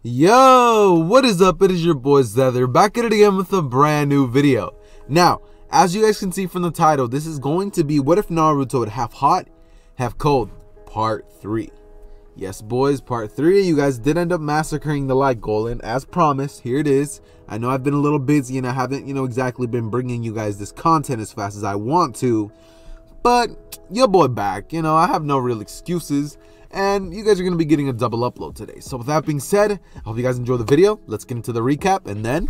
Yo, what is up? It is your boy Zether, back at it again with a brand new video. Now, as you guys can see from the title, this is going to be What If Naruto Would Have Hot, Have Cold, Part 3. Yes, boys, Part 3. You guys did end up massacring the light goal, and as promised, here it is. I know I've been a little busy and I haven't, exactly been bringing you guys this content as fast as I want to, but your boy back. I have no real excuses. And you guys are going to be getting a double upload today. So with that being said, I hope you guys enjoy the video. Let's get into the recap and then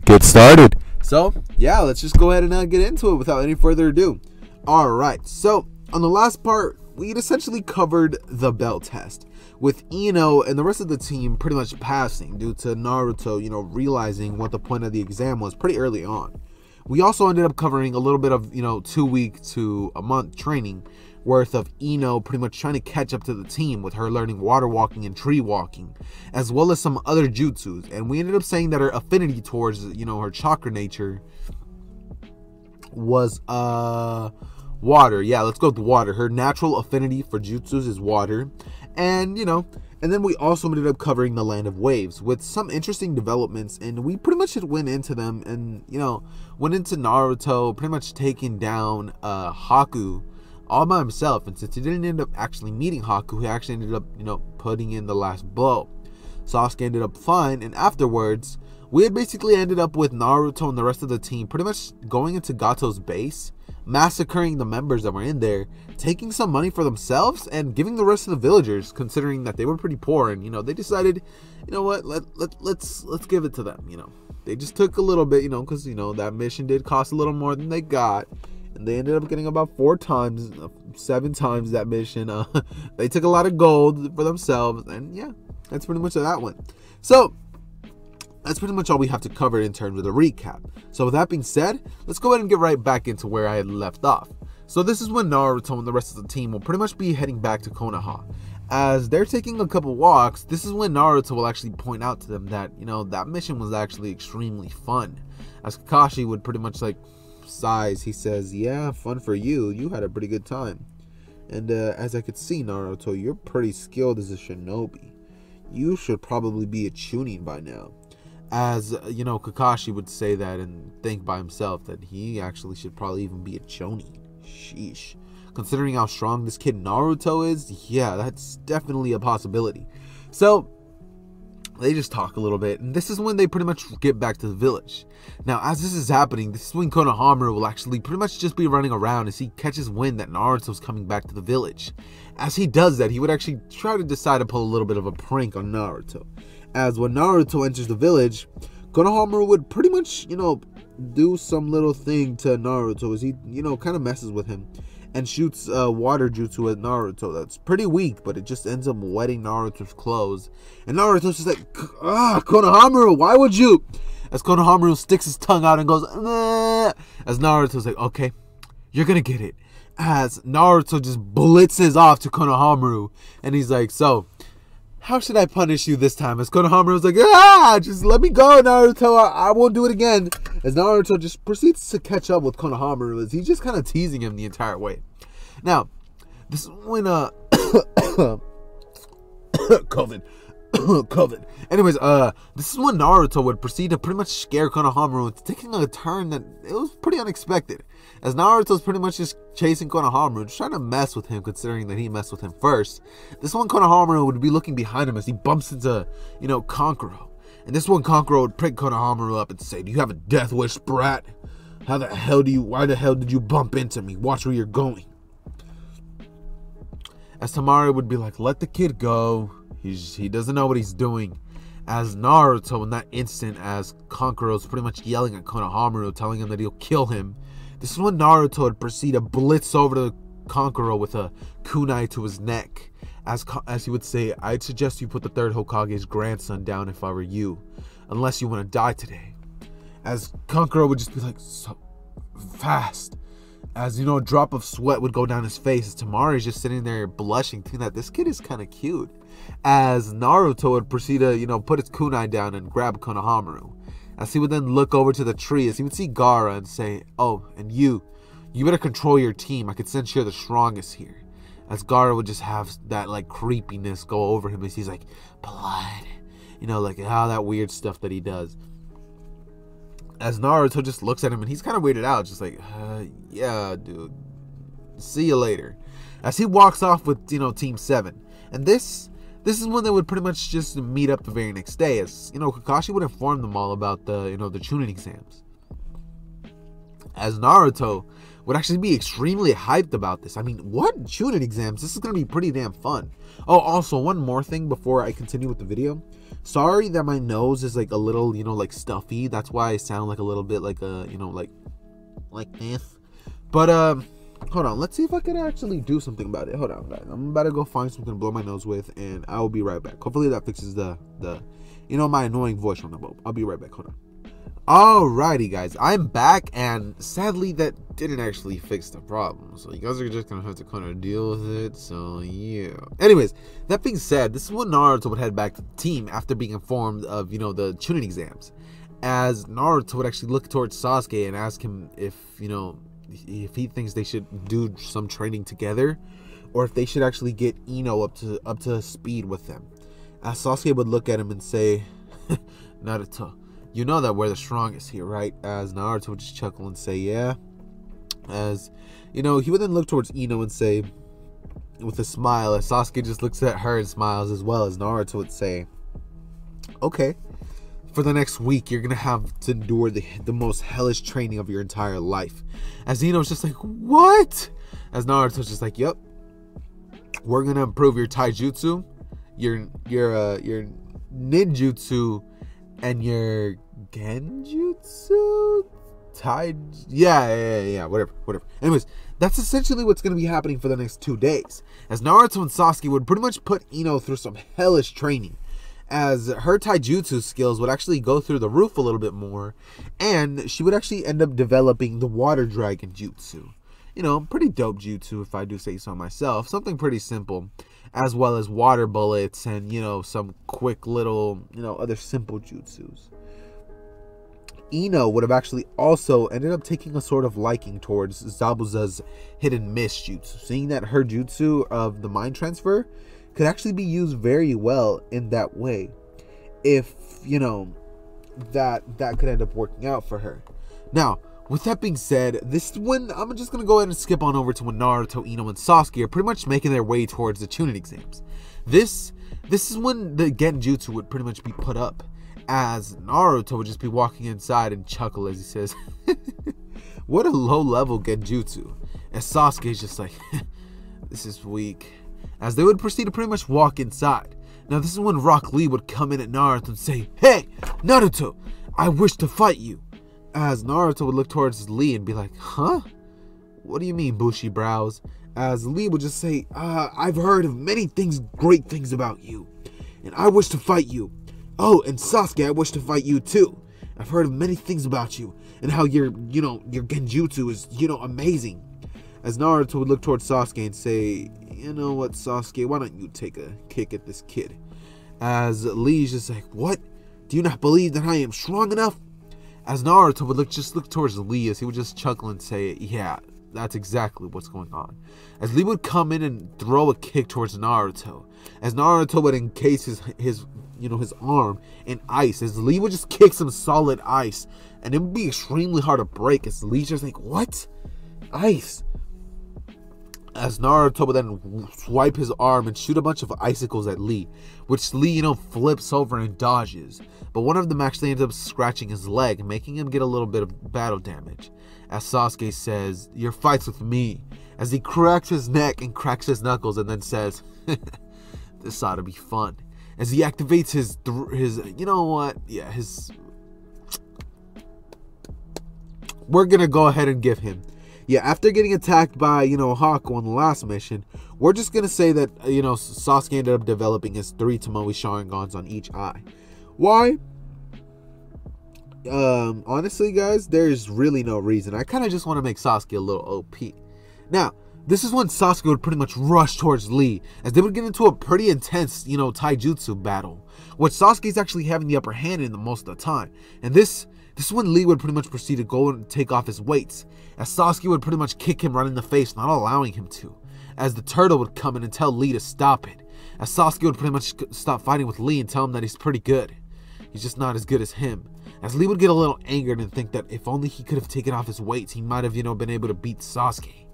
get started. So yeah, let's just go ahead and get into it without any further ado. Alright, so on the last part, we essentially covered the bell test, with Ino and the rest of the team pretty much passing due to Naruto, realizing what the point of the exam was pretty early on. We also ended up covering a little bit of, 2 week to a month training worth of Ino pretty much trying to catch up to the team with her learning water walking and tree walking, as well as some other jutsus. And we ended up saying that her affinity towards, her chakra nature was water. Yeah, let's go with water. Her natural affinity for jutsus is water. And and then we also ended up covering the land of waves with some interesting developments, and we pretty much went into them and went into Naruto pretty much taking down Haku all by himself. And since he didn't end up actually meeting Haku, he actually ended up putting in the last blow. Sasuke ended up fine, and afterwards we had basically ended up with Naruto and the rest of the team pretty much going into Gato's base, massacring the members that were in there, taking some money for themselves and giving the rest of the villagers, considering that they were pretty poor. And they decided, what, let's give it to them. They just took a little bit, because that mission did cost a little more than they got, and they ended up getting about 7 times that mission. They took a lot of gold for themselves, and yeah, that's pretty much that one. So that's pretty much all we have to cover in terms of the recap. So with that being said, let's go ahead and get right back into where I had left off. So this is when Naruto and the rest of the team will pretty much be heading back to Konoha. As they're taking a couple walks, this is when Naruto will actually point out to them that, that mission was actually extremely fun. As Kakashi would pretty much sighs, he says, yeah, fun for you. You had a pretty good time. And as I could see, Naruto, you're pretty skilled as a shinobi. You should probably be a chunin by now. As Kakashi would say that and think by himself that he actually should probably even be a chonin. Sheesh. Considering how strong this kid Naruto is, yeah, that's definitely a possibility. So they just talk a little bit, and this is when they pretty much get back to the village. Now, as this is happening, this is when Konohamaru will actually pretty much just be running around as he catches wind that Naruto's coming back to the village. As he does that, he would actually try to decide to pull a little bit of a prank on Naruto. As when Naruto enters the village, Konohamaru would pretty much, do some little thing to Naruto as he, kind of messes with him and shoots water jutsu at Naruto. That's pretty weak, but it just ends up wetting Naruto's clothes. And Naruto's just like, Konohamaru, why would you? As Konohamaru sticks his tongue out and goes, nah. As Naruto's like, okay, you're gonna get it. As Naruto just blitzes off to Konohamaru, and he's like, so how should I punish you this time? As Konohamaru's like, just let me go, Naruto. I won't do it again. As Naruto just proceeds to catch up with Konohamaru as he's just kind of teasing him the entire way. Now, this is when COVID. Anyways, this is when Naruto would proceed to pretty much scare Konohamaru into taking a turn that it was pretty unexpected. As Naruto's pretty much just chasing Konohamaru, just trying to mess with him, considering that he messed with him first. This one Konohamaru would be looking behind him as he bumps into, Kankuro. And this one Kankuro would pick Konohamaru up and say, do you have a death wish, brat? Why the hell did you bump into me? Watch where you're going. As Tamari would be like, let the kid go. He doesn't know what he's doing. As Naruto, in that instant, as Kankuro's pretty much yelling at Konohamaru, telling him that he'll kill him, this is when Naruto would proceed to blitz over to Kankuro with a kunai to his neck. As he would say, I'd suggest you put the third Hokage's grandson down if I were you, unless you want to die today. As Kankuro would just be like, so fast. As a drop of sweat would go down his face as Tamari's just sitting there blushing, thinking that this kid is kind of cute. As Naruto would proceed to, put his kunai down and grab Konohamaru. As he would then look over to the tree, as he would see Gaara and say, oh, and you better control your team. I could sense you're the strongest here. As Gaara would just have that creepiness go over him as he's like, blood, You know, like how that weird stuff that he does. As Naruto just looks at him and he's kind of weirded out, just like, yeah, dude, see you later. As he walks off with, you know, Team 7. And this is when they would pretty much just meet up the very next day, as, you know, Kakashi would inform them all about the, you know, the Chunin exams. As Naruto would actually be extremely hyped about this. I mean, what Chunin exams? This is going to be pretty damn fun. Oh, also, one more thing before I continue with the video. Sorry that my nose is like a little, you know, like stuffy. That's why I sound like a little bit like a, you know, like this. But, hold on. Let's see if I can actually do something about it. Hold on, guys. I'm about to go find something to blow my nose with, and I will be right back. Hopefully that fixes the you know, my annoying voice from the boat. I'll be right back. Hold on. Alrighty, guys, I'm back, and sadly that didn't actually fix the problem, so you guys are just gonna have to kind of deal with it. So yeah, anyways, that being said, this is when Naruto would head back to the team after being informed of, you know, the Chunin exams, as Naruto would actually look towards Sasuke and ask him if, you know, if he thinks they should do some training together, or if they should actually get Ino up to speed with them. As Sasuke would look at him and say, Naruto, you know that we're the strongest here, right? As Naruto would just chuckle and say, yeah. As, you know, he would then look towards Ino and say, with a smile, as Sasuke just looks at her and smiles as well, as Naruto would say, okay, for the next week, you're going to have to endure the most hellish training of your entire life. As Ino's just like, what? As Naruto's just like, yep, we're going to improve your taijutsu, your ninjutsu, and your genjutsu? Yeah, whatever. Anyways, that's essentially what's going to be happening for the next 2 days, as Naruto and Sasuke would pretty much put Ino through some hellish training, as her taijutsu skills would actually go through the roof a little bit more, and she would actually end up developing the water dragon jutsu. You know, pretty dope jutsu if I do say so myself. Something pretty simple, as well as water bullets and, you know, some quick little, you know, other simple jutsus. Ino would have actually also ended up taking a sort of liking towards Zabuza's hidden mist jutsu, seeing that her jutsu of the mind transfer could actually be used very well in that way, if, you know, that could end up working out for her. Now, with that being said, this is when I'm just going to go ahead and skip on over to when Naruto, Ino, and Sasuke are pretty much making their way towards the Chunin exams. This is when the Genjutsu would pretty much be put up, as Naruto would just be walking inside and chuckle as he says, what a low-level Genjutsu. As Sasuke is just like, this is weak. As they would proceed to pretty much walk inside. Now this is when Rock Lee would come in at Naruto and say, hey, Naruto, I wish to fight you. As Naruto would look towards Lee and be like, huh? What do you mean, bushy brows? As Lee would just say, I've heard of many things, great things about you, and I wish to fight you. Oh, and Sasuke, I wish to fight you too. I've heard of many things about you, and how your genjutsu is, amazing. As Naruto would look towards Sasuke and say, you know what, Sasuke, why don't you take a kick at this kid? As Lee's just like, what? Do you not believe that I am strong enough? As Naruto would look towards Lee, as he would just chuckle and say, yeah, that's exactly what's going on. As Lee would come in and throw a kick towards Naruto, as Naruto would encase his arm in ice, as Lee would just kick some solid ice, and it would be extremely hard to break, as Lee's just like, what? Ice? As Naruto would then swipe his arm and shoot a bunch of icicles at Lee, which Lee, flips over and dodges. But one of them actually ends up scratching his leg, making him get a little bit of battle damage. As Sasuke says, your fight's with me. As he cracks his neck and cracks his knuckles and then says, this ought to be fun. As he activates his we're gonna go ahead and give him. Yeah, after getting attacked by, Haku on the last mission, we're just going to say that, Sasuke ended up developing his 3 Tomoe Sharingans on each eye. Why? Honestly, guys, there's really no reason. I kind of just want to make Sasuke a little OP. Now, this is when Sasuke would pretty much rush towards Lee, as they would get into a pretty intense, taijutsu battle, which Sasuke's actually having the upper hand in the most of the time. And this is when Lee would pretty much proceed to go and take off his weights, as Sasuke would pretty much kick him right in the face, not allowing him to, as the turtle would come in and tell Lee to stop it. as Sasuke would pretty much stop fighting with Lee and tell him that he's pretty good. He's just not as good as him. As Lee would get a little angered and think that if only he could have taken off his weights, he might have, been able to beat Sasuke.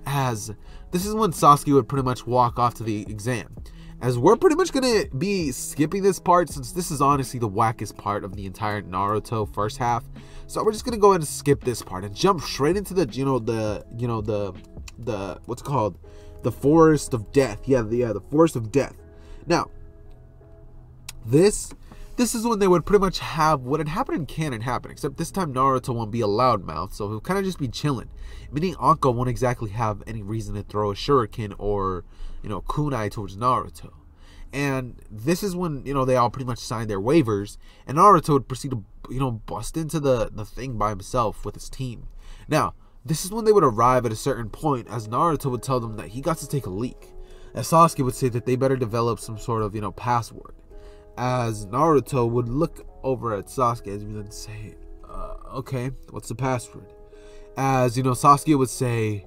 As this is when Sasuke would pretty much walk off to the exam. As we're pretty much gonna be skipping this part, since this is honestly the wackest part of the entire Naruto first half. So we're just gonna go ahead and skip this part and jump straight into the the what's it called, the forest of death. The forest of death. Now, this is when they would pretty much have what had happened in canon happen, except this time Naruto won't be a loudmouth, so he'll kind of just be chilling. Meaning Anko won't exactly have any reason to throw a shuriken or, kunai towards Naruto. And this is when, they all pretty much signed their waivers, and Naruto would proceed to, bust into the thing by himself with his team. Now, this is when they would arrive at a certain point, as Naruto would tell them that he got to take a leak. As Sasuke would say that they better develop some sort of, password. As Naruto would look over at Sasuke and then say, okay, what's the password? As, Sasuke would say,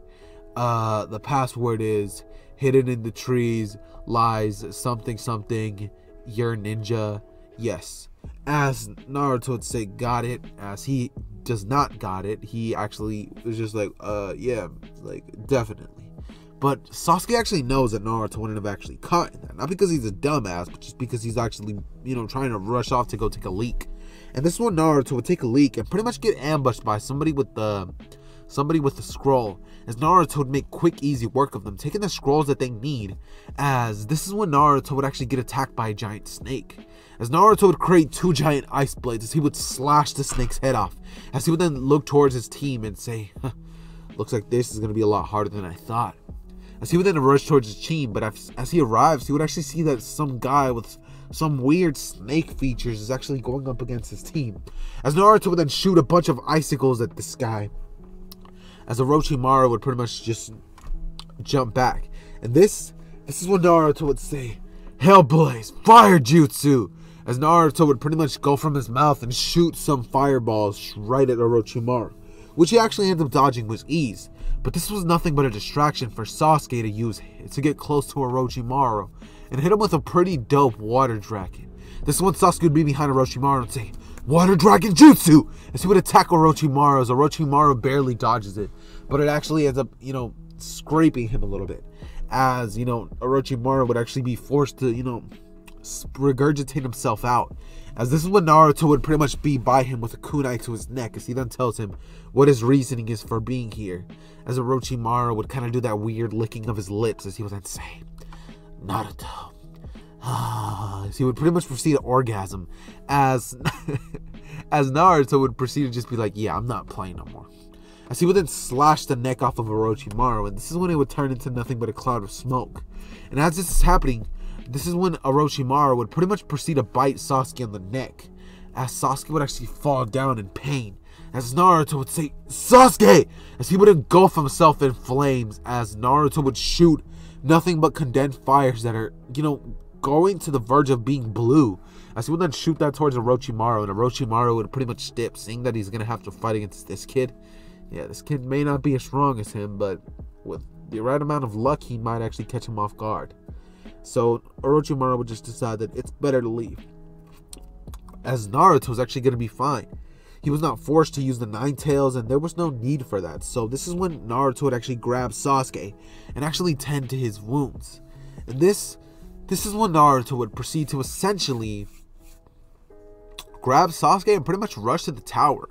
the password is hidden in the trees, lies, something, something, you're ninja, yes. As Naruto would say, got it. As he does not got it, he actually was just like, yeah, like, definitely. But Sasuke actually knows that Naruto wouldn't have actually caught that. Not because he's a dumbass, but just because he's actually, trying to rush off to go take a leak. And this is when Naruto would take a leak and pretty much get ambushed by somebody with the scroll. As Naruto would make quick, easy work of them, taking the scrolls that they need. As this is when Naruto would actually get attacked by a giant snake. As Naruto would create 2 giant ice blades as he would slash the snake's head off. As he would then look towards his team and say, looks like this is going to be a lot harder than I thought. As he would then rush towards his team, but as he arrives, he would actually see that some guy with some weird snake features is actually going up against his team. As Naruto would then shoot a bunch of icicles at this guy. As Orochimaru would pretty much just jump back. And this is when Naruto would say, Hellblaze, fire jutsu! As Naruto would pretty much go from his mouth and shoot some fireballs right at Orochimaru, which he actually ended up dodging with ease. But this was nothing but a distraction for Sasuke to use to get close to Orochimaru and hit him with a pretty dope water dragon. This is when Sasuke would be behind Orochimaru and say, Water Dragon Jutsu! As he would attack Orochimaru, as Orochimaru barely dodges it. But it actually ends up, scraping him a little bit. As, Orochimaru would actually be forced to, regurgitate himself out. As this is when Naruto would pretty much be by him with a kunai to his neck, as he then tells him what his reasoning is for being here. As Orochimaru would kind of do that weird licking of his lips, as he would then say, Naruto. As he would pretty much proceed to orgasm. As Naruto would proceed to just be like, yeah, I'm not playing no more. As he would then slash the neck off of Orochimaru, and this is when it would turn into nothing but a cloud of smoke. And as this is happening, this is when Orochimaru would pretty much proceed to bite Sasuke on the neck, as Sasuke would actually fall down in pain. As Naruto would say, Sasuke! As he would engulf himself in flames, as Naruto would shoot nothing but condensed fires that are, going to the verge of being blue. As he would then shoot that towards Orochimaru, and Orochimaru would pretty much dip, seeing that he's going to have to fight against this kid. Yeah, this kid may not be as strong as him, but with the right amount of luck, he might actually catch him off guard. So Orochimaru would just decide that it's better to leave, as Naruto was actually going to be fine. He was not forced to use the Nine Tails, and there was no need for that. So this is when Naruto would actually grab Sasuke and actually tend to his wounds. And this is when Naruto would proceed to essentially grab Sasuke and pretty much rush to the tower,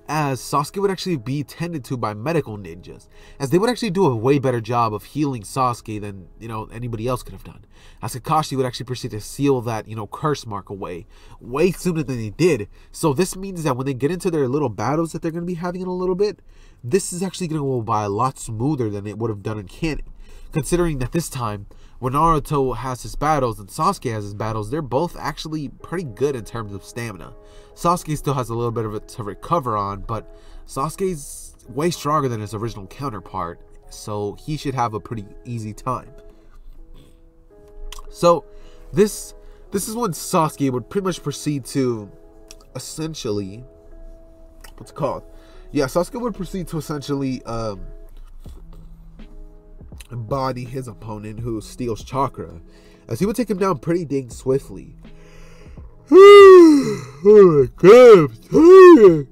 as Sasuke would actually be tended to by medical ninjas, as they would actually do a way better job of healing Sasuke than, anybody else could have done. As Kakashi would actually proceed to seal that, curse mark away way sooner than they did. So this means that when they get into their little battles that they're going to be having in a little bit, this is actually going to go by a lot smoother than it would have done in canon. Considering that this time, when Naruto has his battles and Sasuke has his battles, they're both actually pretty good in terms of stamina. Sasuke still has a little bit of it to recover on, but Sasuke's way stronger than his original counterpart, so he should have a pretty easy time. So this is when Sasuke would pretty much proceed to essentially, what's it called? Yeah, Sasuke would proceed to essentially embody his opponent, who steals chakra. as he would take him down pretty dang swiftly. Oh my god, I'm tired.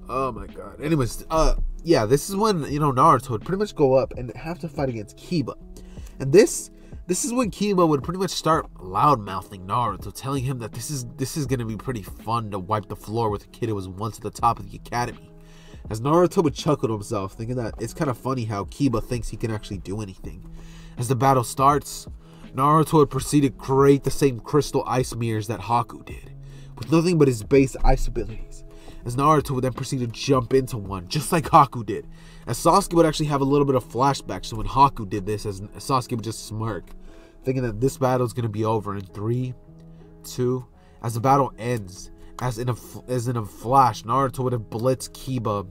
Oh my god. Anyways, yeah, this is when, Naruto would pretty much go up and have to fight against Kiba. And this is when Kiba would pretty much start loud-mouthing Naruto, telling him that this is gonna be pretty fun to wipe the floor with a kid who was once at the top of the academy. As Naruto would chuckle to himself, thinking that it's kind of funny how Kiba thinks he can actually do anything. As the battle starts, Naruto would proceed to create the same crystal ice mirrors that Haku did, with nothing but his base ice abilities. As Naruto would then proceed to jump into one, just like Haku did. As Sasuke would actually have a little bit of flashbacks to when Haku did this, as Sasuke would just smirk, thinking that this battle is going to be over in 3, 2, as the battle ends. As in a flash, Naruto would have blitzed Kiba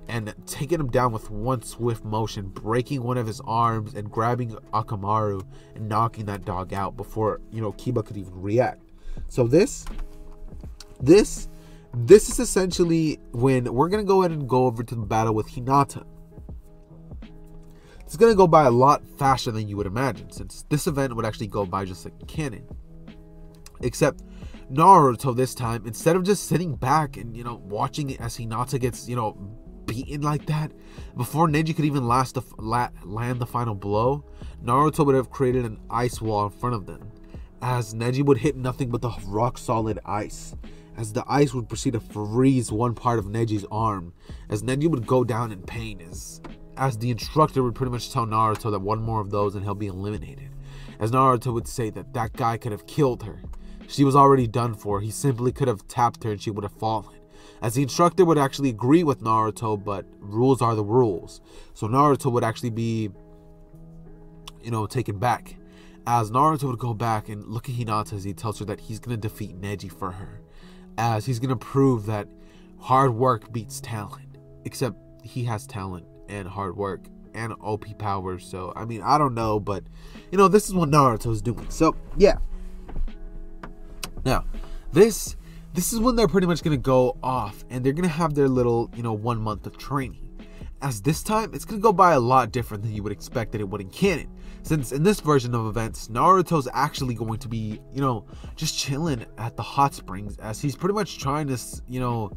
and taken him down with one swift motion, breaking one of his arms and grabbing Akamaru and knocking that dog out before, Kiba could even react. So this is essentially when we're going to go ahead and go over to the battle with Hinata. It's going to go by a lot faster than you would imagine, since this event would actually go by just like canon. Except Naruto this time, instead of just sitting back and, watching it as Hinata gets, beaten like that, before Neji could even land the final blow, Naruto would have created an ice wall in front of them, as Neji would hit nothing but the rock solid ice, as the ice would proceed to freeze one part of Neji's arm, as Neji would go down in pain, as the instructor would pretty much tell Naruto that one more of those and he'll be eliminated, as Naruto would say that guy could have killed her. She was already done for. He simply could have tapped her and she would have fallen. As the instructor would actually agree with Naruto, but rules are the rules. So Naruto would actually be, taken back. As Naruto would go back and look at Hinata as he tells her that he's going to defeat Neji for her. As he's going to prove that hard work beats talent. Except he has talent and hard work and OP powers. So, I mean, I don't know, but, this is what Naruto's doing. So, yeah. Now, this is when they're pretty much going to go off and they're going to have their little, 1 month of training. As this time, it's going to go by a lot different than you would expect that it would in canon. Since in this version of events, Naruto's actually going to be, just chilling at the hot springs as he's pretty much trying to,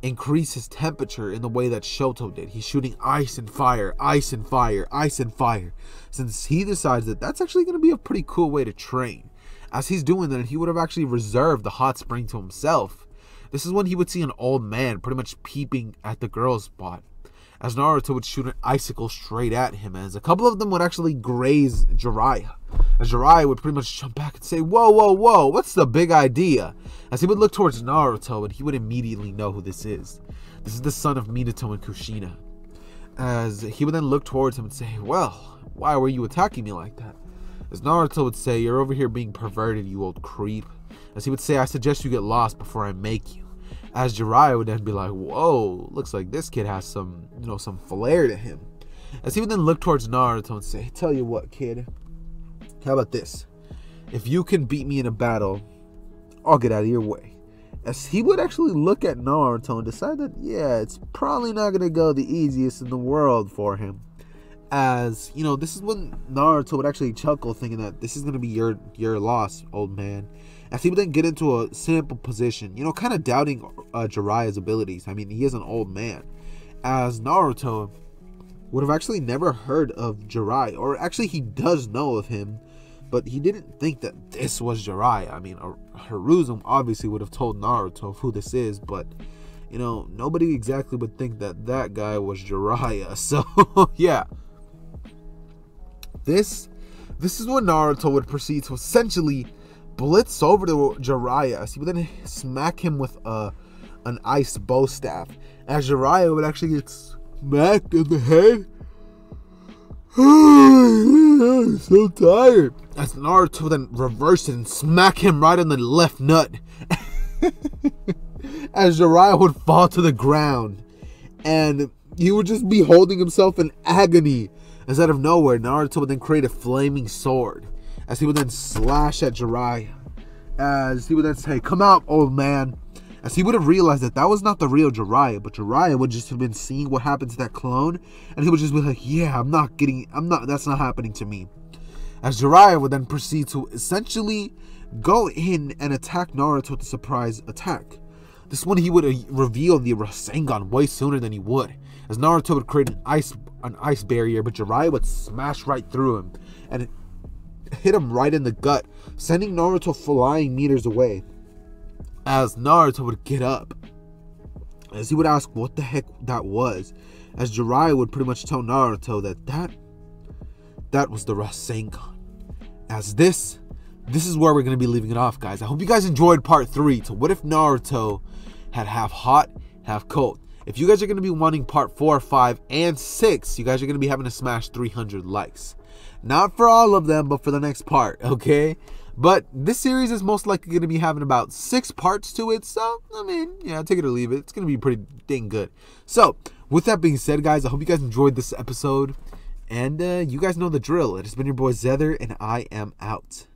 increase his temperature in the way that Shoto did. He's shooting ice and fire, ice and fire, ice and fire. Since he decides that that's actually going to be a pretty cool way to train. As he's doing that, he would have actually reserved the hot spring to himself. This is when he would see an old man pretty much peeping at the girl's spot, as Naruto would shoot an icicle straight at him, as a couple of them would actually graze Jiraiya. As Jiraiya would pretty much jump back and say, whoa, whoa, whoa, what's the big idea? As he would look towards Naruto, and he would immediately know who this is. This is the son of Minato and Kushina. As he would then look towards him and say, well, why were you attacking me like that? As Naruto would say, you're over here being perverted, you old creep. As he would say, I suggest you get lost before I make you. As Jiraiya would then be like, whoa, looks like this kid has some, some flair to him. As he would then look towards Naruto and say, tell you what, kid, how about this? If you can beat me in a battle, I'll get out of your way. As he would actually look at Naruto and decide that, yeah, it's probably not going to go the easiest in the world for him. As, this is when Naruto would actually chuckle, thinking that this is going to be your loss, old man. As he would then get into a simple position, kind of doubting Jiraiya's abilities. I mean, he is an old man. As Naruto would have actually never heard of Jiraiya, or actually he does know of him, but he didn't think that this was Jiraiya. I mean, Hiruzen obviously would have told Naruto who this is, but, nobody exactly would think that guy was Jiraiya. So, yeah. This is when Naruto would proceed to essentially blitz over to Jiraiya, as he would then smack him with an ice bow staff. As Jiraiya would actually get smacked in the head. I'm so tired. As Naruto would then reverse it and smack him right in the left nut. As Jiraiya would fall to the ground. And he would just be holding himself in agony. As out of nowhere, Naruto would then create a flaming sword, as he would then slash at Jiraiya. As he would then say, come out, old man. as he would have realized that that was not the real Jiraiya, but Jiraiya would just have been seeing what happened to that clone, and he would just be like, yeah, that's not happening to me. As Jiraiya would then proceed to essentially go in and attack Naruto with a surprise attack. This one he would reveal the Rasengan way sooner than he would, as Naruto would create an ice barrier, but Jiraiya would smash right through him and hit him right in the gut, sending Naruto flying meters away. As Naruto would get up, as he would ask what the heck that was, as Jiraiya would pretty much tell Naruto that was the Rasengan. As this is where we're going to be leaving it off, guys. I hope you guys enjoyed part 3 to what if Naruto had half hot, half cold. If you guys are going to be wanting part 4, 5, and 6, you guys are going to be having to smash 300 likes. Not for all of them, but for the next part, okay? But this series is most likely going to be having about 6 parts to it. So, I mean, yeah, take it or leave it. It's going to be pretty dang good. So, with that being said, guys, I hope you guys enjoyed this episode. And you guys know the drill. It has been your boy Zether, and I am out.